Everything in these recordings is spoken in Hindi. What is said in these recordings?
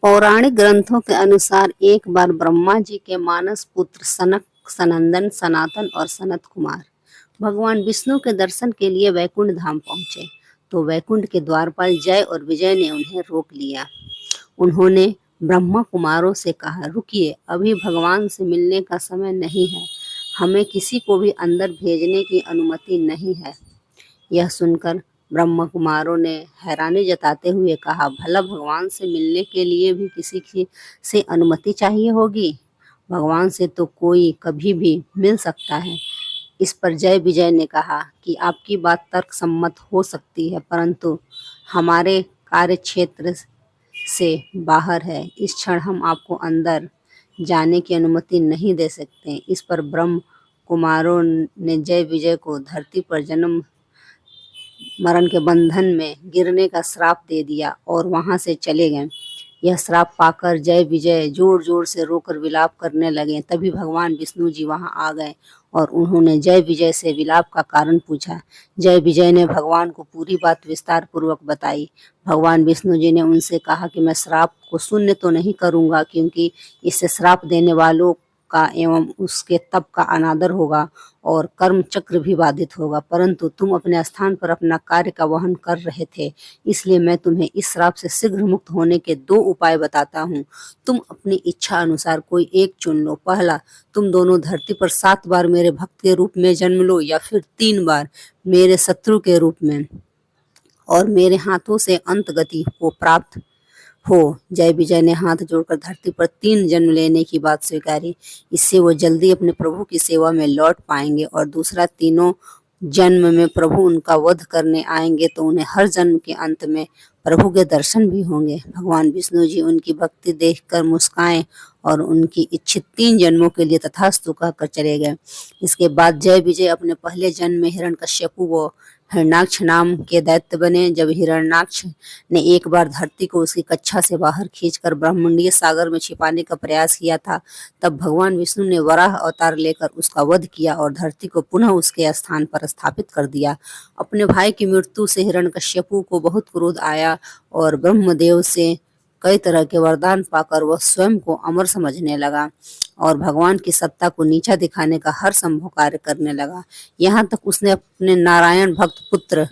पौराणिक ग्रंथों के अनुसार एक बार ब्रह्मा जी के मानस पुत्र सनक, सनंदन, सनातन और सनत कुमार भगवान विष्णु के दर्शन के लिए वैकुंठ धाम पहुंचे तो वैकुंठ के द्वारपाल जय और विजय ने उन्हें रोक लिया। उन्होंने ब्रह्मा कुमारों से कहा, रुकिए, अभी भगवान से मिलने का समय नहीं है, हमें किसी को भी अंदर भेजने की अनुमति नहीं है। यह सुनकर ब्रह्मा कुमारों ने हैरानी जताते हुए कहा, भला भगवान से मिलने के लिए भी किसी की से अनुमति चाहिए होगी? भगवान से तो कोई कभी भी मिल सकता है। इस पर जय विजय ने कहा कि आपकी बात तर्क सम्मत हो सकती है, परंतु हमारे कार्य क्षेत्र से बाहर है। इस क्षण हम आपको अंदर जाने की अनुमति नहीं दे सकते। इस पर ब्रह्म कुमारों ने जय विजय को धरती पर जन्म मरण के बंधन में गिरने का श्राप दे दिया और वहां से चले गए। यह श्राप पाकर जय विजय जोर जोर से रोकर विलाप करने लगे। तभी भगवान विष्णु जी वहां आ गए और उन्होंने जय विजय से विलाप का कारण पूछा। जय विजय ने भगवान को पूरी बात विस्तार पूर्वक बताई। भगवान विष्णु जी ने उनसे कहा कि मैं श्राप को शून्य तो नहीं करूंगा, क्योंकि इससे श्राप देने वालों का एवं उसके तप का अनादर होगा और कर्म चक्र भी बाधित होगा, परंतु तुम अपने स्थान पर अपना कार्य का वहन कर रहे थे, इसलिए मैं तुम्हें इस श्राप से शीघ्र मुक्त होने के 2 उपाय बताता हूँ। तुम अपनी इच्छा अनुसार कोई एक चुन लो। पहला, तुम दोनों धरती पर 7 बार मेरे भक्त के रूप में जन्म लो, या फिर 3 बार मेरे शत्रु के रूप में और मेरे हाथों से अंत गति को प्राप्त हो। जय विजय ने हाथ जोड़कर धरती पर 3 जन्म लेने की बात स्वीकारी। इससे वो जल्दी अपने प्रभु की सेवा में लौट पाएंगे, और दूसरा, तीनों जन्म में प्रभु उनका वध करने आएंगे तो उन्हें हर जन्म के अंत में प्रभु के दर्शन भी होंगे। भगवान विष्णु जी उनकी भक्ति देखकर मुस्काए और उनकी इच्छित 3 जन्मों के लिए तथास्तु कहकर चले गए। इसके बाद जय विजय अपने पहले जन्म में हिरण्यकश्यपु व हिरण्याक्ष नाम के दैत्य बने। जब हिरण्याक्ष ने एक बार धरती को उसकी कक्षा से बाहर खींचकर ब्रह्मांडीय सागर में छिपाने का प्रयास किया था, तब भगवान विष्णु ने वराह अवतार लेकर उसका वध किया और धरती को पुनः उसके स्थान पर स्थापित कर दिया। अपने भाई की मृत्यु से हिरण्यकश्यपु को बहुत क्रोध आया और ब्रह्मदेव से कई तरह के वरदान पाकर वह स्वयं को अमर समझने लगा और भगवान की सत्ता को नीचा दिखाने का हर संभव कार्य करने लगा। यहाँ तक उसने अपने नारायण भक्त पुत्र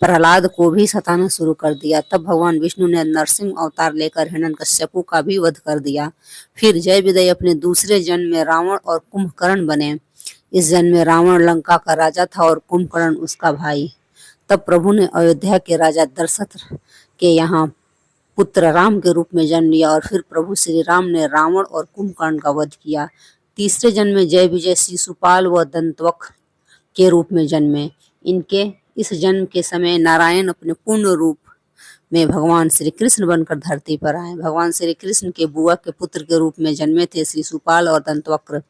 प्रहलाद को भी सताना शुरू कर दिया। तब भगवान विष्णु ने नरसिंह अवतार लेकर हिरण्यकश्यपु का भी वध कर दिया। फिर जय विजय अपने दूसरे जन्म में रावण और कुंभकर्ण बने। इस जन्म में रावण लंका का राजा था और कुंभकर्ण उसका भाई। तब प्रभु ने अयोध्या के राजा दशरथ के यहाँ पुत्र राम के रूप में जन्म लिया और फिर प्रभु श्री राम ने रावण और कुंभकर्ण का वध किया। तीसरे जन्म में जय विजय शिशुपाल व दंतवक्र के रूप में जन्मे। इनके इस जन्म के समय नारायण अपने पूर्ण रूप में भगवान श्री कृष्ण बनकर धरती पर आए। भगवान श्री कृष्ण के बुआ के पुत्र के रूप में जन्मे थे शिशुपाल और दंतवक्र।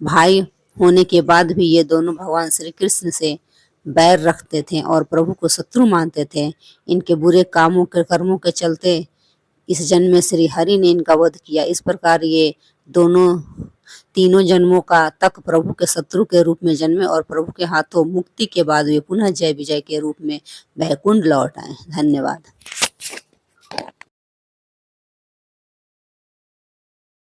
भाई होने के बाद भी ये दोनों भगवान श्री कृष्ण से बैर रखते थे और प्रभु को शत्रु मानते थे। इनके बुरे कामों के कर्मों के चलते इस जन्म में श्री हरि ने इनका वध किया। इस प्रकार ये दोनों तीनों जन्मों का तक प्रभु के शत्रु के रूप में जन्मे और प्रभु के हाथों मुक्ति के बाद वे पुनः जय विजय के रूप में वैकुंठ लौट आए। धन्यवाद।